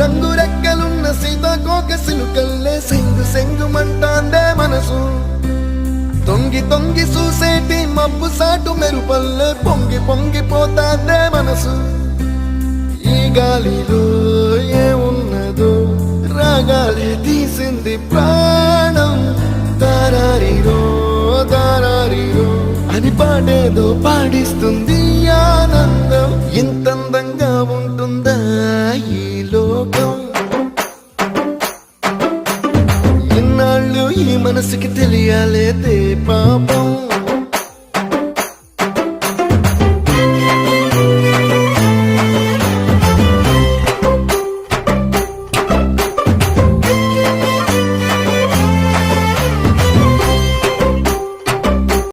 రంగు రెక్కలున్న సీతాకోక సిలుకల్లే సెంగు సెంగుమంటాందే మనసు తొంగి తొంగి చూసేటి మబ్బు సాటు మెరుపల్లే పొంగి పొంగిపోతాందే మనసు ఈ గాలిలో ఏమున్నదో రాగాలే తీసింది ప్రాణం తారారిరో తారారిరో అని పాడేదో పాడిస్తుంది ఆనందం ఇంతందంగా ఉంటుందా ఈ లోకం ఇన్నాళ్ళు ఈ మనసుకి తెలియాలేదే పాపం